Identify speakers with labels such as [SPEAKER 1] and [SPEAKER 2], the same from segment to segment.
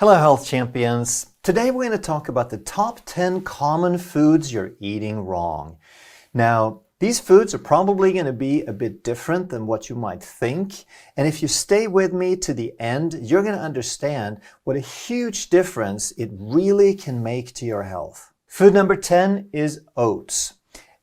[SPEAKER 1] Hello health champions. Today we're going to talk about the top 10 common foods you're eating wrong. Now, these foods are probably going to be a bit different than what you might think. And if you stay with me to the end, you're going to understand what a huge difference it really can make to your health. Food number 10 is oats.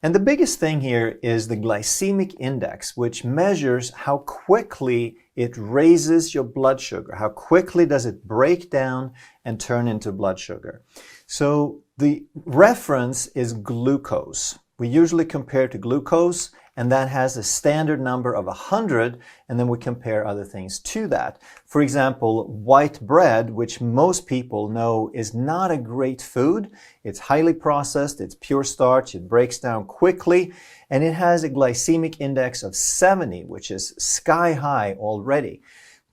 [SPEAKER 1] And the biggest thing here is the glycemic index, which measures how quickly it raises your blood sugar. How quickly does it break down and turn into blood sugar? So the reference is glucose. We usually compare to glucose, and that has a standard number of 100, and then we compare other things to that. For example, white bread, which most people know is not a great food. It's highly processed, it's pure starch, it breaks down quickly, and it has a glycemic index of 70, which is sky high already.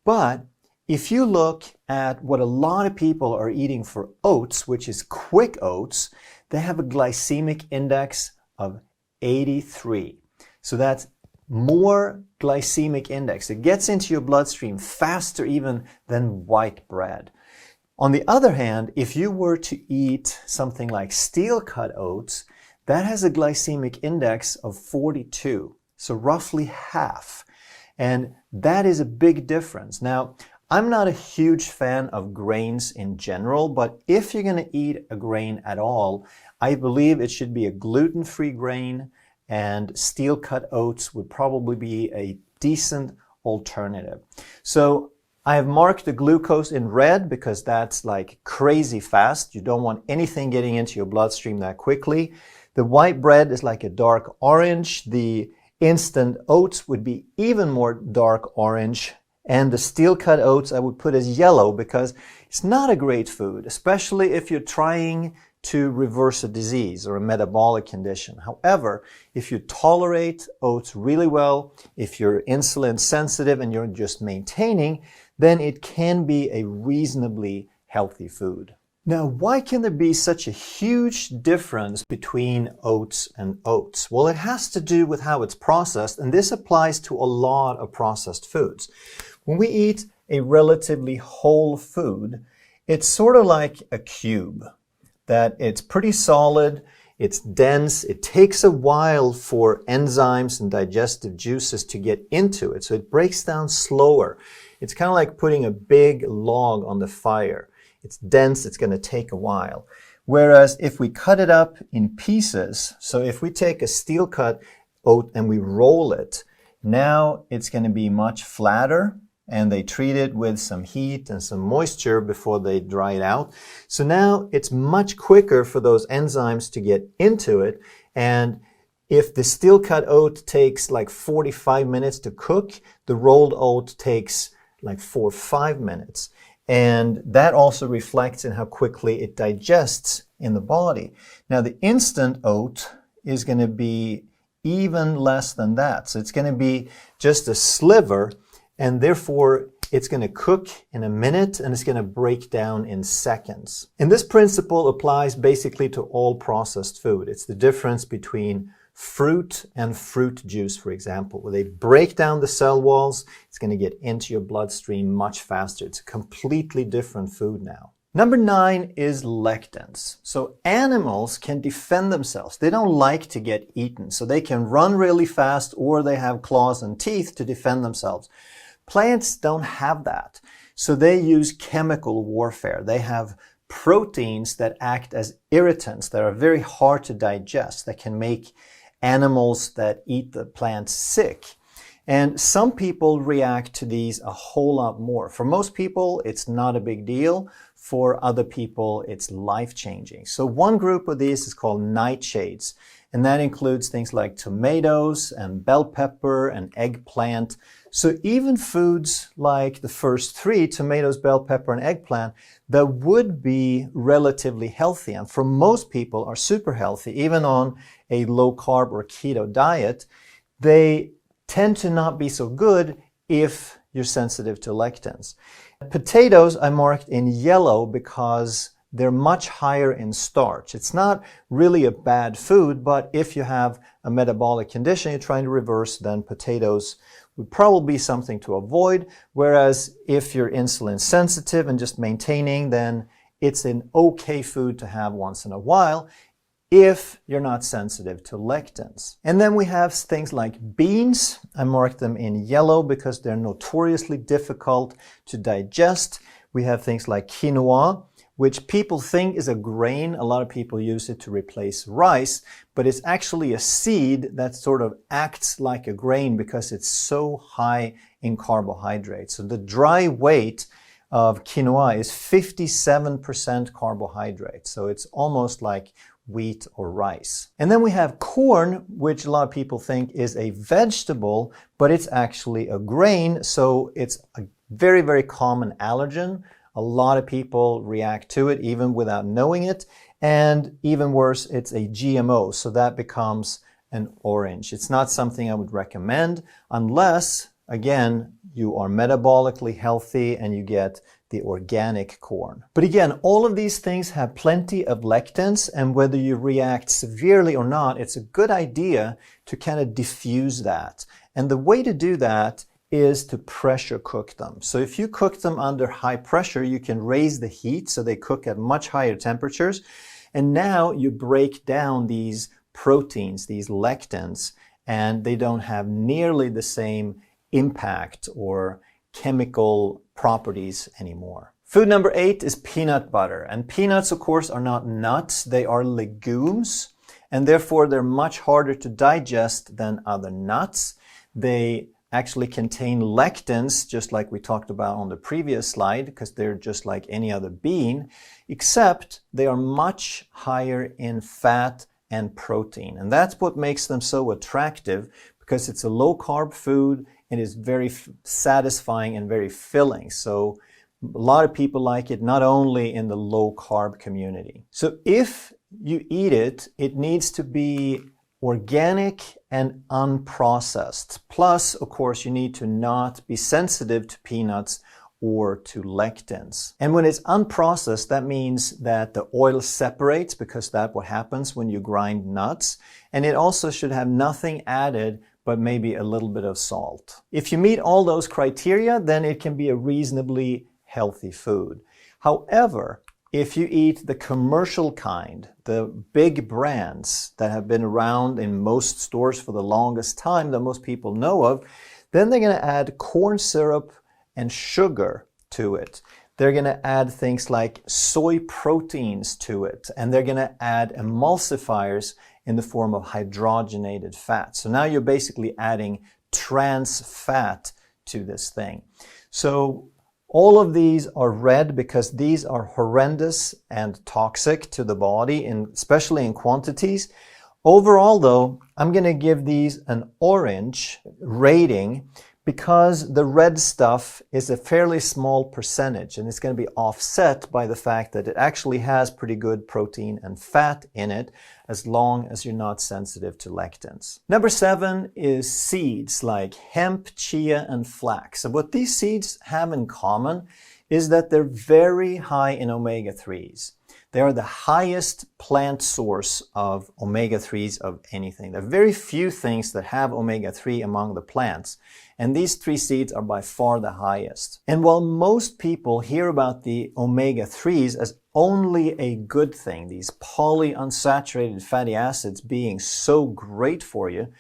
[SPEAKER 1] But if you look at what a lot of people are eating for oats, which is quick oats, they have a glycemic index of 83. So that's more glycemic index. It gets into your bloodstream faster even than white bread. On the other hand, if you were to eat something like steel-cut oats, that has a glycemic index of 42, so roughly half. And that is a big difference. Now, I'm not a huge fan of grains in general, but if you're going to eat a grain at all, I believe it should be a gluten-free grain, and steel-cut oats would probably be a decent alternative. So I have marked the glucose in red because that's like crazy fast. You don't want anything getting into your bloodstream that quickly. The white bread is like a dark orange. The instant oats would be even more dark orange. And the steel-cut oats I would put as yellow because it's not a great food, especially if you're trying to reverse a disease or a metabolic condition. However, if you tolerate oats really well, if you're insulin sensitive and you're just maintaining, then it can be a reasonably healthy food. Now, why can there be such a huge difference between oats and oats? Well, it has to do with how it's processed, and this applies to a lot of processed foods. When we eat a relatively whole food, it's sort of like a cube. That it's pretty solid, it's dense, it takes a while for enzymes and digestive juices to get into it, so it breaks down slower. It's kind of like putting a big log on the fire. It's dense, it's going to take a while. Whereas if we cut it up in pieces, so if we take a steel-cut oat and we roll it, now it's going to be much flatter, and they treat it with some heat and some moisture before they dry it out. So now it's much quicker for those enzymes to get into it. And if the steel-cut oat takes like 45 minutes to cook, the rolled oat takes like 4 or 5 minutes. And that also reflects in how quickly it digests in the body. Now the instant oat is going to be even less than that. So it's going to be just a sliver, and therefore it's going to cook in a minute and it's going to break down in seconds. And this principle applies basically to all processed food. It's the difference between fruit and fruit juice, for example, where they break down the cell walls. It's going to get into your bloodstream much faster. It's a completely different food now. Number 9 is lectins. So animals can defend themselves. They don't like to get eaten, so they can run really fast or they have claws and teeth to defend themselves. Plants don't have that, so they use chemical warfare. They have proteins that act as irritants that are very hard to digest, that can make animals that eat the plants sick. And some people react to these a whole lot more. For most people, it's not a big deal. For other people, it's life-changing. So one group of these is called nightshades, and that includes things like tomatoes and bell pepper and eggplant. So even foods like the first 3, tomatoes, bell pepper, and eggplant, that would be relatively healthy, and for most people are super healthy, even on a low-carb or keto diet, they tend to not be so good if you're sensitive to lectins. Potatoes I marked in yellow because they're much higher in starch. It's not really a bad food, but if you have a metabolic condition you're trying to reverse, then potatoes would probably be something to avoid. Whereas if you're insulin sensitive and just maintaining, then it's an okay food to have once in a while if you're not sensitive to lectins. And then we have things like beans. I marked them in yellow because they're notoriously difficult to digest. We have things like quinoa, which people think is a grain. A lot of people use it to replace rice, but it's actually a seed that sort of acts like a grain because it's so high in carbohydrates. So the dry weight of quinoa is 57% carbohydrate. So it's almost like wheat or rice. And then we have corn, which a lot of people think is a vegetable, but it's actually a grain. So it's a very, very common allergen. A lot of people react to it even without knowing it. And even worse, it's a GMO. So that becomes an orange. It's not something I would recommend unless, again, you are metabolically healthy and you get the organic corn. But again, all of these things have plenty of lectins, and whether you react severely or not, it's a good idea to kind of diffuse that. And the way to do that is to pressure cook them. So if you cook them under high pressure, you can raise the heat so they cook at much higher temperatures. And now you break down these proteins, these lectins, and they don't have nearly the same impact or chemical properties anymore. Food number 8 is peanut butter. And peanuts, of course, are not nuts. They are legumes, and therefore they're much harder to digest than other nuts. They actually contain lectins, just like we talked about on the previous slide, because they're just like any other bean, except they are much higher in fat and protein. And that's what makes them so attractive, because it's a low-carb food and is very satisfying and very filling. So a lot of people like it, not only in the low-carb community. So if you eat it, it needs to be organic and unprocessed. Plus, of course, you need to not be sensitive to peanuts or to lectins. And when it's unprocessed, that means that the oil separates, because that's what happens when you grind nuts. And it also should have nothing added but maybe a little bit of salt. If you meet all those criteria, then it can be a reasonably healthy food. However, if you eat the commercial kind, the big brands that have been around in most stores for the longest time that most people know of, then they're going to add corn syrup and sugar to it. They're going to add things like soy proteins to it, and they're going to add emulsifiers in the form of hydrogenated fat. So now you're basically adding trans fat to this thing. So all of these are red because these are horrendous and toxic to the body, especially in quantities. Overall, though, I'm going to give these an orange rating because the red stuff is a fairly small percentage, and it's going to be offset by the fact that it actually has pretty good protein and fat in it, as long as you're not sensitive to lectins. Number 7 is seeds like hemp, chia, and flax. And what these seeds have in common is that they're very high in omega-3s. They are the highest plant source of omega-3s of anything. There are very few things that have omega-3 among the plants, and these 3 seeds are by far the highest. And while most people hear about the omega-3s as only a good thing, these polyunsaturated fatty acids being so great for you,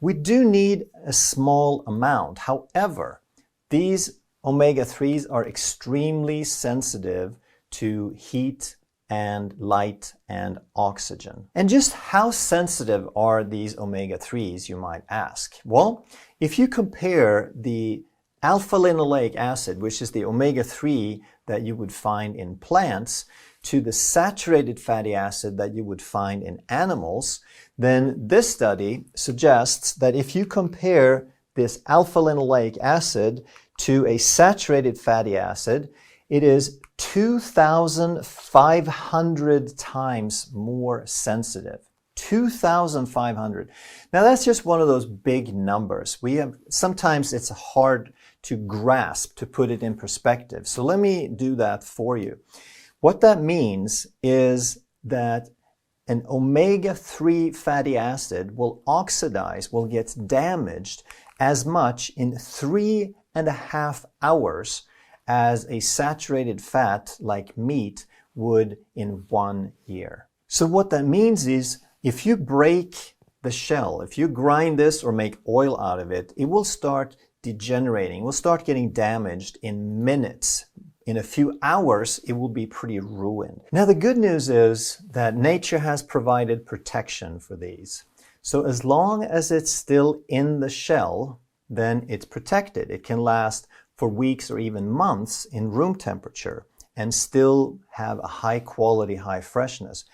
[SPEAKER 1] we do need a small amount. However, these omega-3s are extremely sensitive to heat and light and oxygen. And just how sensitive are these omega-3s, you might ask? Well, if you compare the alpha-linoleic acid, which is the omega-3 that you would find in plants, to the saturated fatty acid that you would find in animals, then this study suggests that if you compare this alpha-linoleic acid to a saturated fatty acid, it is 2,500 times more sensitive. 2,500. Now that's just one of those big numbers. Sometimes it's hard to grasp, to put it in perspective. So let me do that for you. What that means is that an omega-3 fatty acid will oxidize, will get damaged as much in 3.5 hours as a saturated fat like meat would in 1 year. So what that means is if you break the shell, if you grind this or make oil out of it, it will start degenerating, it will start getting damaged in minutes. In a few hours, it will be pretty ruined. Now, the good news is that nature has provided protection for these. So as long as it's still in the shell, then it's protected. It can last for weeks or even months in room temperature and still have a high quality, high freshness.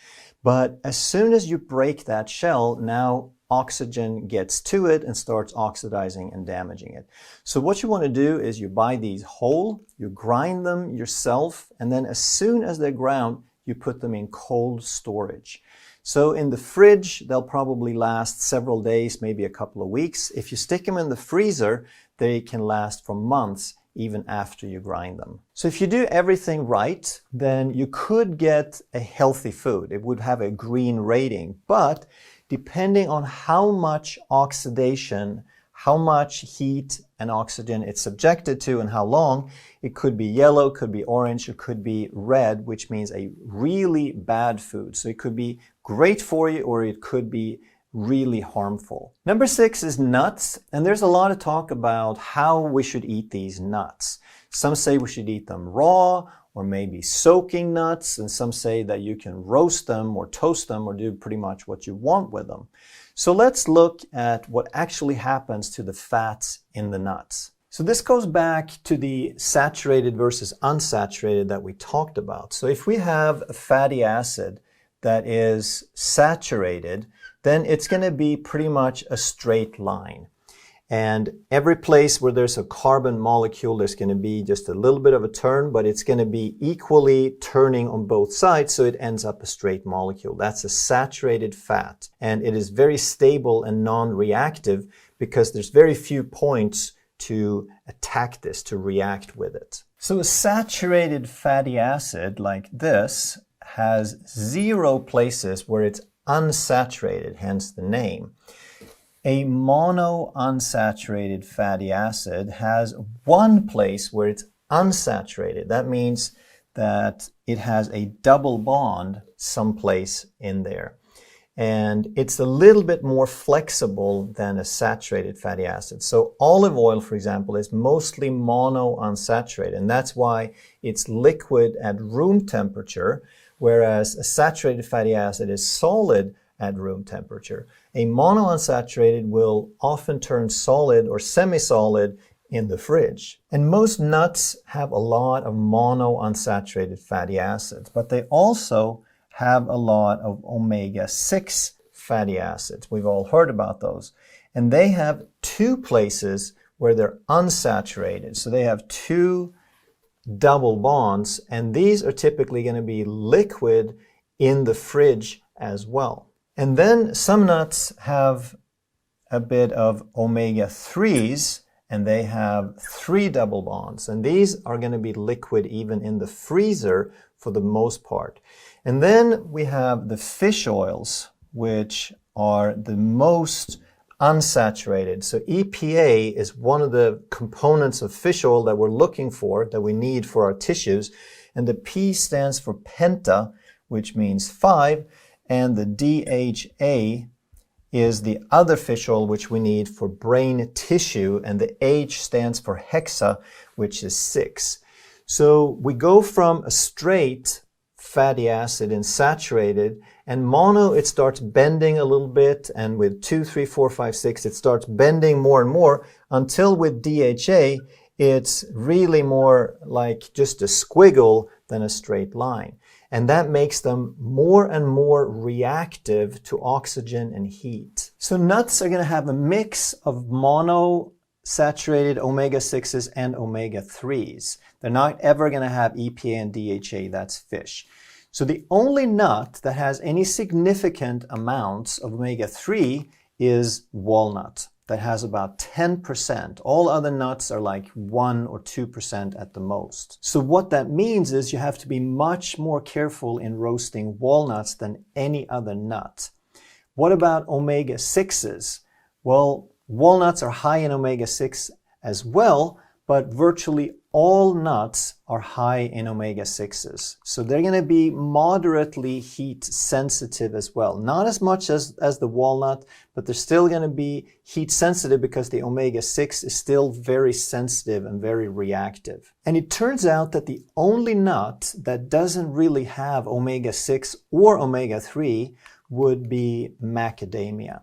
[SPEAKER 1] But as soon as you break that shell, now oxygen gets to it and starts oxidizing and damaging it. So what you want to do is you buy these whole, you grind them yourself, and then as soon as they're ground, you put them in cold storage. So in the fridge, they'll probably last several days, maybe a couple of weeks. If you stick them in the freezer, they can last for months, even after you grind them. So if you do everything right, then you could get a healthy food. It would have a green rating, but depending on how much oxidation, how much heat and oxygen it's subjected to and how long, it could be yellow, could be orange, it could be red, which means a really bad food. So it could be great for you or it could be really harmful. Number 6 is nuts, and there's a lot of talk about how we should eat these nuts. Some say we should eat them raw or maybe soaking nuts, and some say that you can roast them or toast them or do pretty much what you want with them. So let's look at what actually happens to the fats in the nuts. So this goes back to the saturated versus unsaturated that we talked about. So if we have a fatty acid that is saturated, then it's going to be pretty much a straight line. And every place where there's a carbon molecule, there's going to be just a little bit of a turn, but it's going to be equally turning on both sides, so it ends up a straight molecule. That's a saturated fat. And it is very stable and non-reactive because there's very few points to attack this, to react with it. So a saturated fatty acid like this has 0 places where it's unsaturated, hence the name. A monounsaturated fatty acid has 1 place where it's unsaturated. That means that it has a double bond someplace in there. And it's a little bit more flexible than a saturated fatty acid. So olive oil, for example, is mostly monounsaturated, and that's why it's liquid at room temperature, whereas a saturated fatty acid is solid at room temperature. A monounsaturated will often turn solid or semi-solid in the fridge. And most nuts have a lot of monounsaturated fatty acids, but they also have a lot of omega-6 fatty acids. We've all heard about those. And they have 2 places where they're unsaturated. So they have 2 double bonds, and these are typically going to be liquid in the fridge as well. And then some nuts have a bit of omega-3s, and they have 3 double bonds. And these are going to be liquid even in the freezer for the most part. And then we have the fish oils, which are the most unsaturated. So EPA is one of the components of fish oil that we're looking for, that we need for our tissues. And the P stands for penta, which means 5. And the DHA is the other fish oil which we need for brain tissue, and the H stands for hexa, which is 6. So we go from a straight fatty acid in saturated, and mono, it starts bending a little bit, and with 2, 3, 4, 5, 6, it starts bending more and more, until with DHA, it's really more like just a squiggle than a straight line. And that makes them more and more reactive to oxygen and heat. So nuts are going to have a mix of monounsaturated omega-6s and omega-3s. They're not ever going to have EPA and DHA, that's fish. So the only nut that has any significant amounts of omega-3 is walnut. That has about 10%. All other nuts are like 1 or 2% at the most. So what that means is you have to be much more careful in roasting walnuts than any other nut. What about omega-6s? Well, Walnuts are high in omega-6 as well, but virtually all nuts are high in omega-6s. So they're going to be moderately heat sensitive as well. Not as much as the walnut, but they're still going to be heat sensitive because the omega-6 is still very sensitive and very reactive. And it turns out that the only nut that doesn't really have omega-6 or omega-3 would be macadamia.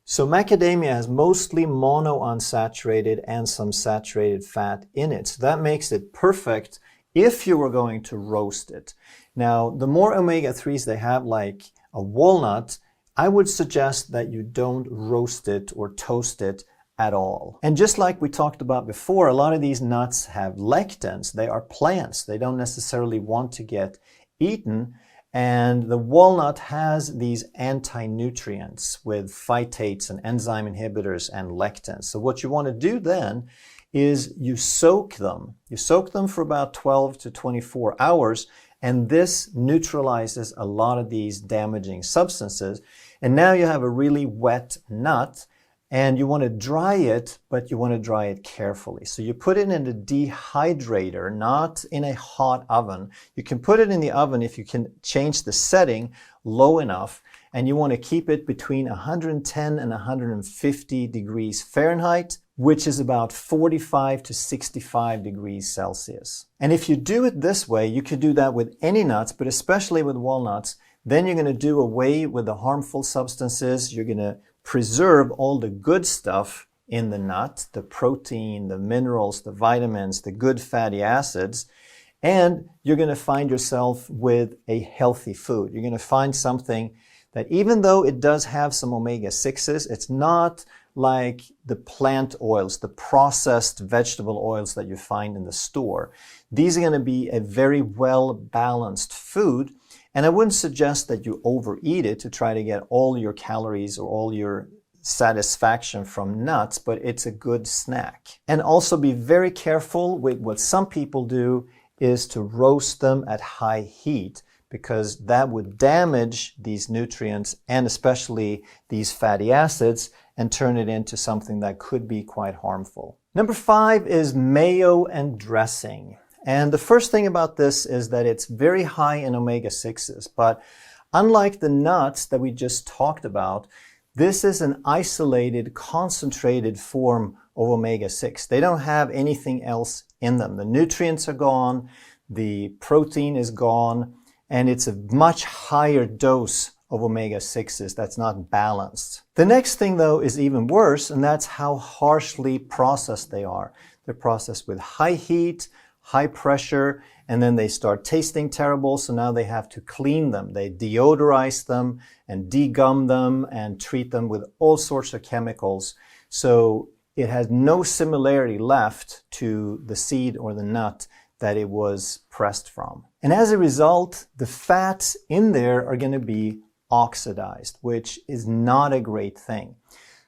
[SPEAKER 1] So macadamia has mostly monounsaturated and some saturated fat in it. So that makes it perfect if you were going to roast it. Now, the more omega-3s they have, like a walnut, I would suggest that you don't roast it or toast it at all. And just like we talked about before, a lot of these nuts have lectins. They are plants. They don't necessarily want to get eaten. And the walnut has these anti-nutrients with phytates and enzyme inhibitors and lectins. So what you want to do then is you soak them. You soak them for about 12 to 24 hours, and this neutralizes a lot of these damaging substances. And now you have a really wet nut, and you want to dry it, but you want to dry it carefully. So you put it in a dehydrator, not in a hot oven. You can put it in the oven if you can change the setting low enough, and you want to keep it between 110 and 150 degrees Fahrenheit, which is about 45 to 65 degrees Celsius. And if you do it this way, you could do that with any nuts, but especially with walnuts. Then you're going to do away with the harmful substances. You're going to preserve all the good stuff in the nut, the protein, the minerals, the vitamins, the good fatty acids, and you're going to find yourself with a healthy food. You're going to find something that, even though it does have some omega-6s, it's not like the plant oils, the processed vegetable oils that you find in the store. These are going to be a very well-balanced food. And I wouldn't suggest that you overeat it to try to get all your calories or all your satisfaction from nuts, but it's a good snack. And also be very careful with what some people do is to roast them at high heat, because that would damage these nutrients and especially these fatty acids and turn it into something that could be quite harmful. Number 5 is mayo and dressing. And the first thing about this is that it's very high in omega-6s, but unlike the nuts that we just talked about, this is an isolated, concentrated form of omega-6. They don't have anything else in them. The nutrients are gone, the protein is gone, and it's a much higher dose of omega-6s that's not balanced. The next thing, though, is even worse, and that's how harshly processed they are. They're processed with high heat, high pressure, and then they start tasting terrible, so now they have to clean them. They deodorize them and degum them and treat them with all sorts of chemicals. So it has no similarity left to the seed or the nut that it was pressed from. And as a result, the fats in there are going to be oxidized, which is not a great thing.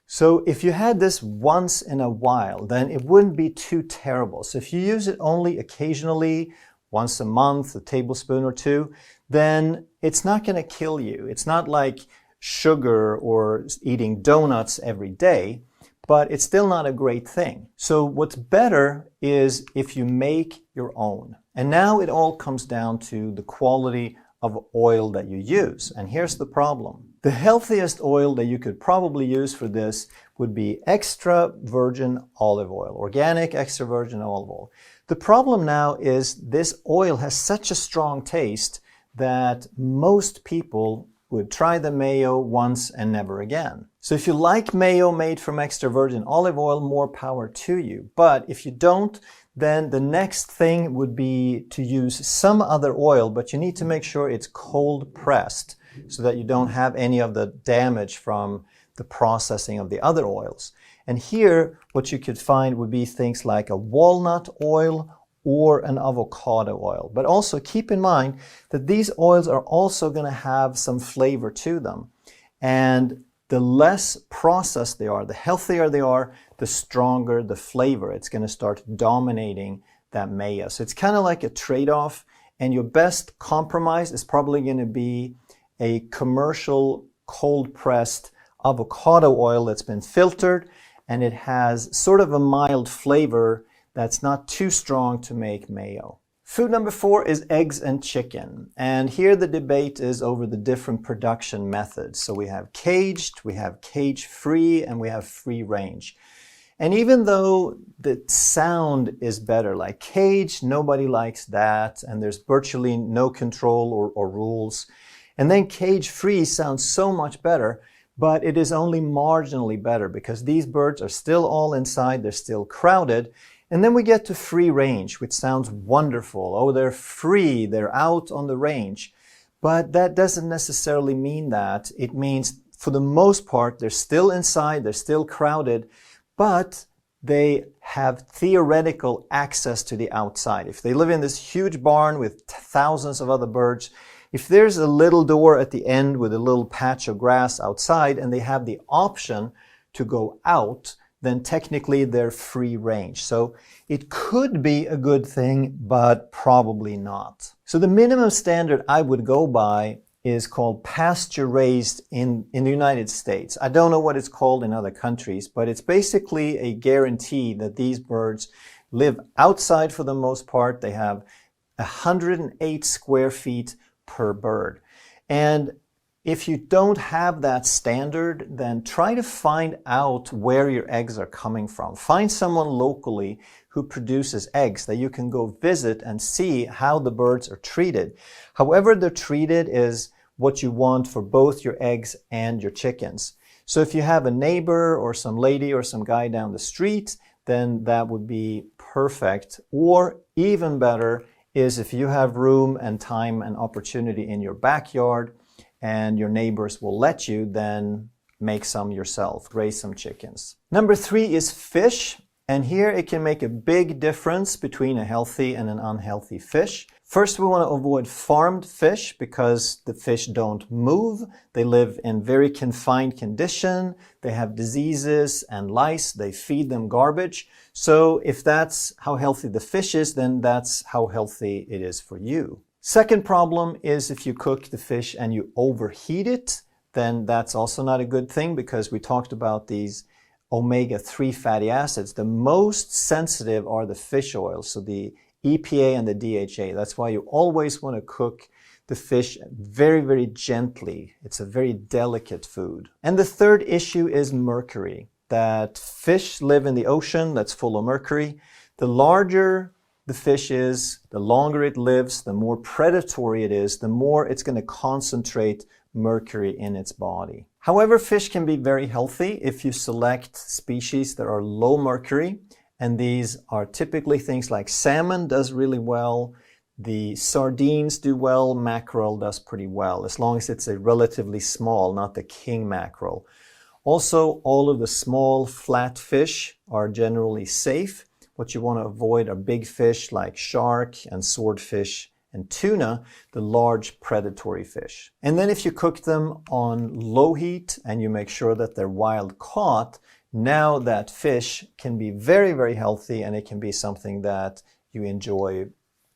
[SPEAKER 1] So if you had this once in a while, then it wouldn't be too terrible. So if you use it only occasionally, once a month, a tablespoon or two, then it's not going to kill you. It's not like sugar or eating donuts every day, but it's still not a great thing. So what's better is if you make your own. And now it all comes down to the quality of oil that you use. And here's the problem. The healthiest oil that you could probably use for this would be extra virgin olive oil, organic extra virgin olive oil. The problem now is this oil has such a strong taste that most people would try the mayo once and never again. So if you like mayo made from extra virgin olive oil, more power to you. But if you don't, then the next thing would be to use some other oil, but you need to make sure it's cold pressed so that you don't have any of the damage from the processing of the other oils. And here, what you could find would be things like a walnut oil or an avocado oil. But also keep in mind that these oils are also going to have some flavor to them. And the less processed they are, the healthier they are, the stronger the flavor. It's going to start dominating that mayo. So it's kind of like a trade-off, and your best compromise is probably going to be a commercial cold-pressed avocado oil that's been filtered, and it has sort of a mild flavor that's not too strong to make mayo. Food number 4 is eggs and chicken. And here the debate is over the different production methods. So we have caged, we have cage-free, and we have free range. And even though the sound is better, like caged, nobody likes that, and there's virtually no control or rules. And then cage-free sounds so much better, but it is only marginally better because these birds are still all inside, they're still crowded. And then we get to free range, which sounds wonderful. Oh, they're free, they're out on the range. But that doesn't necessarily mean that. It means, for the most part, they're still inside, they're still crowded, but they have theoretical access to the outside. If they live in this huge barn with thousands of other birds, if there's a little door at the end with a little patch of grass outside and they have the option to go out, then technically they're free range. So it could be a good thing, but probably not. So the minimum standard I would go by is called pasture raised in the United States. I don't know what it's called in other countries, but it's basically a guarantee that these birds live outside for the most part. They have 108 square feet per bird. And if you don't have that standard, then try to find out where your eggs are coming from. Find someone locally who produces eggs that you can go visit and see how the birds are treated. However they're treated is what you want for both your eggs and your chickens. So if you have a neighbor or some lady or some guy down the street, then that would be perfect. Or even better is if you have room and time and opportunity in your backyard, and your neighbors will let you, then make some yourself, raise some chickens. Number 3 is fish, and here it can make a big difference between a healthy and an unhealthy fish. First, we want to avoid farmed fish because the fish don't move. They live in very confined condition. They have diseases and lice. They feed them garbage. So if that's how healthy the fish is, then that's how healthy it is for you. Second problem is if you cook the fish and you overheat it, then that's also not a good thing because we talked about these omega-3 fatty acids. The most sensitive are the fish oils, so the EPA and the DHA. That's why you always want to cook the fish very, very gently. It's a very delicate food. And the third issue is mercury, that fish live in the ocean that's full of mercury. The larger the fish is, the longer it lives, the more predatory it is, the more it's going to concentrate mercury in its body. However, fish can be very healthy if you select species that are low mercury, and these are typically things like salmon does really well, the sardines do well, mackerel does pretty well, as long as it's a relatively small, not the king mackerel. Also, all of the small flat fish are generally safe. What you want to avoid are big fish like shark and swordfish and tuna, the large predatory fish. And then if you cook them on low heat and you make sure that they're wild caught, now that fish can be very, very healthy and it can be something that you enjoy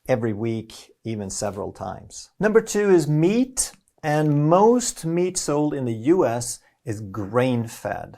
[SPEAKER 1] every week, even several times. Number 2 is meat, and most meat sold in the US is grain-fed.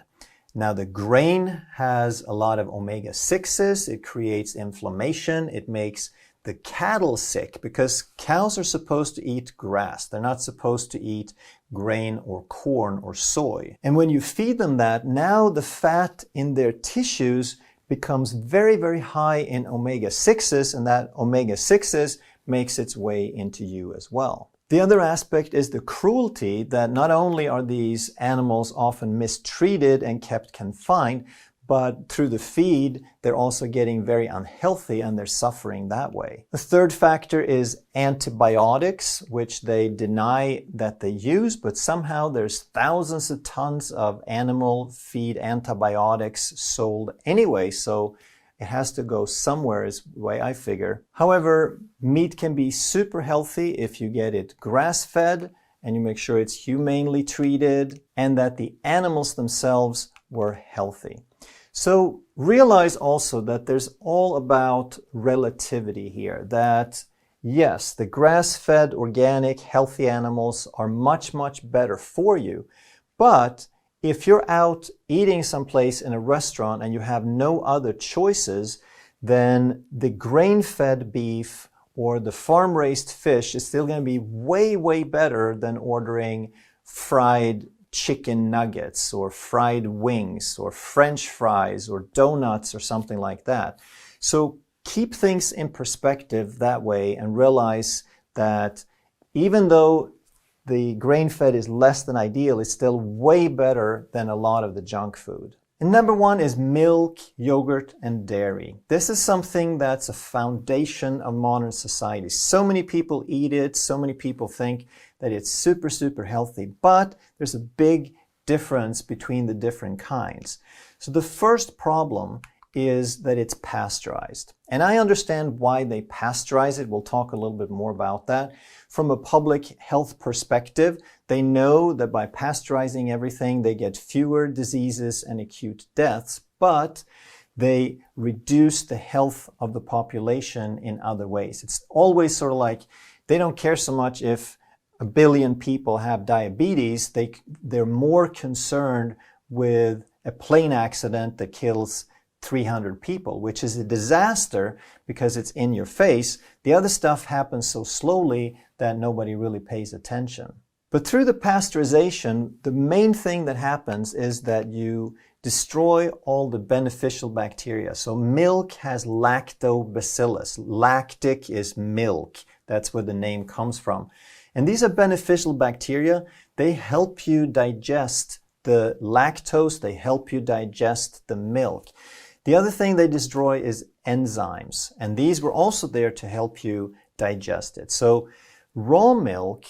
[SPEAKER 1] Now the grain has a lot of omega-6s, it creates inflammation, it makes the cattle sick because cows are supposed to eat grass. They're not supposed to eat grain or corn or soy. And when you feed them that, now the fat in their tissues becomes very, very high in omega-6s, and that omega-6s makes its way into you as well. The other aspect is the cruelty, that not only are these animals often mistreated and kept confined, but through the feed, they're also getting very unhealthy and they're suffering that way. The third factor is antibiotics, which they deny that they use, but somehow there's thousands of tons of animal feed antibiotics sold anyway, so it has to go somewhere is the way I figure. However, meat can be super healthy if you get it grass-fed and you make sure it's humanely treated and that the animals themselves were healthy. So realize also that there's all about relativity here, that yes, the grass-fed, organic, healthy animals are much, much better for you, but if you're out eating someplace in a restaurant and you have no other choices, then the grain-fed beef or the farm-raised fish is still going to be way, way better than ordering fried chicken nuggets or fried wings or French fries or donuts or something like that. So keep things in perspective that way and realize that even though the grain-fed is less than ideal, it's still way better than a lot of the junk food. And number one is milk, yogurt, and dairy. This is something that's a foundation of modern society. So many people eat it, so many people think that it's super, super healthy, but there's a big difference between the different kinds. So the first problem is that it's pasteurized. And I understand why they pasteurize it. We'll talk a little bit more about that. From a public health perspective, they know that by pasteurizing everything, they get fewer diseases and acute deaths, but they reduce the health of the population in other ways. It's always sort of like they don't care so much if 1 billion people have diabetes. They're more concerned with a plane accident that kills 300 people, which is a disaster because it's in your face. The other stuff happens so slowly that nobody really pays attention. But through the pasteurization, the main thing that happens is that you destroy all the beneficial bacteria. So milk has lactobacillus. Lactic is milk. That's where the name comes from. And these are beneficial bacteria. They help you digest the lactose. They help you digest the milk. The other thing they destroy is enzymes, and these were also there to help you digest it. So raw milk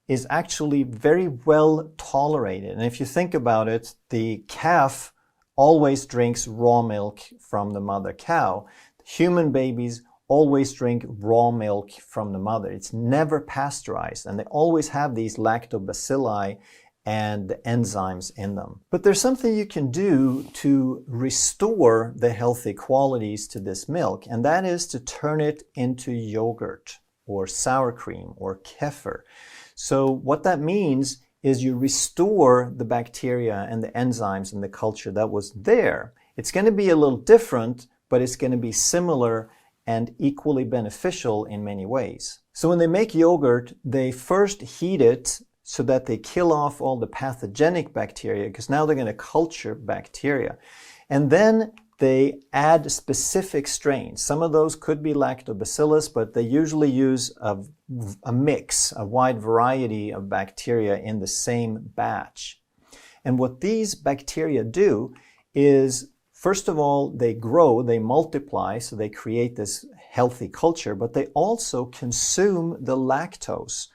[SPEAKER 1] is actually very well tolerated. And if you think about it, the calf always drinks raw milk from the mother cow. Human babies always drink raw milk from the mother. It's never pasteurized, and they always have these lactobacilli and the enzymes in them. But there's something you can do to restore the healthy qualities to this milk, and that is to turn it into yogurt or sour cream or kefir. So what that means is you restore the bacteria and the enzymes and the culture that was there. It's going to be a little different, but it's going to be similar and equally beneficial in many ways. So when they make yogurt, they first heat it so that they kill off all the pathogenic bacteria, because now they're going to culture bacteria. And then they add specific strains. Some of those could be lactobacillus, but they usually use a mix, a wide variety of bacteria in the same batch. And what these bacteria do is, first of all, they grow, they multiply, so they create this healthy culture, but they also consume the lactose,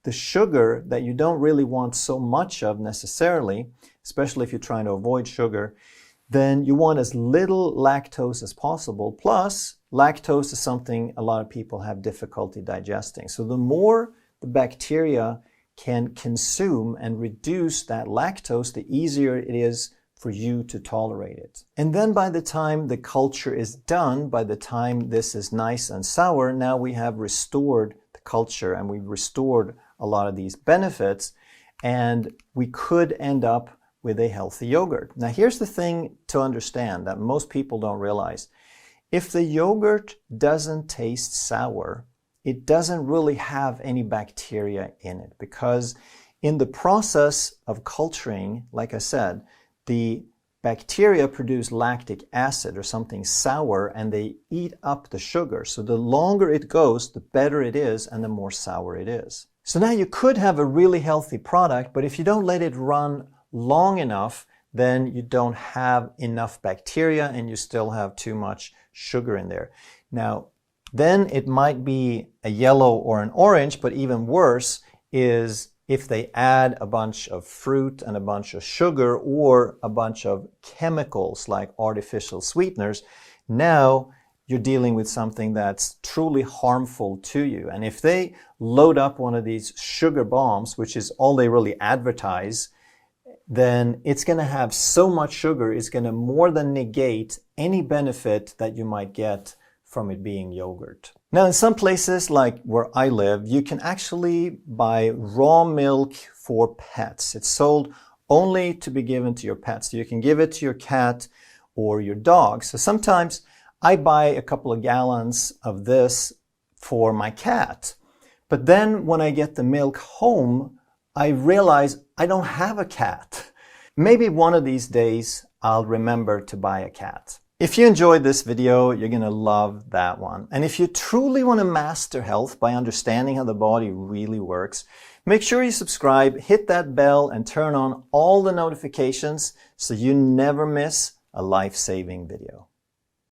[SPEAKER 1] the sugar that you don't really want so much of necessarily, especially if you're trying to avoid sugar. Then you want as little lactose as possible. Plus, lactose is something a lot of people have difficulty digesting. So the more the bacteria can consume and reduce that lactose, the easier it is for you to tolerate it. And then by the time the culture is done, by the time this is nice and sour, now we have restored the culture and we've restored a lot of these benefits, and we could end up with a healthy yogurt. Now here's the thing to understand that most people don't realize. If the yogurt doesn't taste sour, it doesn't really have any bacteria in it, because in the process of culturing, like I said, the bacteria produce lactic acid or something sour, and they eat up the sugar. So the longer it goes, the better it is and the more sour it is. So now you could have a really healthy product, but if you don't let it run long enough, then you don't have enough bacteria and you still have too much sugar in there. Now, then it might be a yellow or an orange, but even worse is if they add a bunch of fruit and a bunch of sugar or a bunch of chemicals like artificial sweeteners. Now you're dealing with something that's truly harmful to you. And if they load up one of these sugar bombs, which is all they really advertise, then it's going to have so much sugar, it's going to more than negate any benefit that you might get from it being yogurt. Now, in some places like where I live, you can actually buy raw milk for pets. It's sold only to be given to your pets. So you can give it to your cat or your dog. So sometimes I buy a couple of gallons of this for my cat. But then when I get the milk home, I realize I don't have a cat. Maybe one of these days I'll remember to buy a cat. If you enjoyed this video, you're going to love that one. And if you truly want to master health by understanding how the body really works, make sure you subscribe, hit that bell, and turn on all the notifications so you never miss a life-saving video.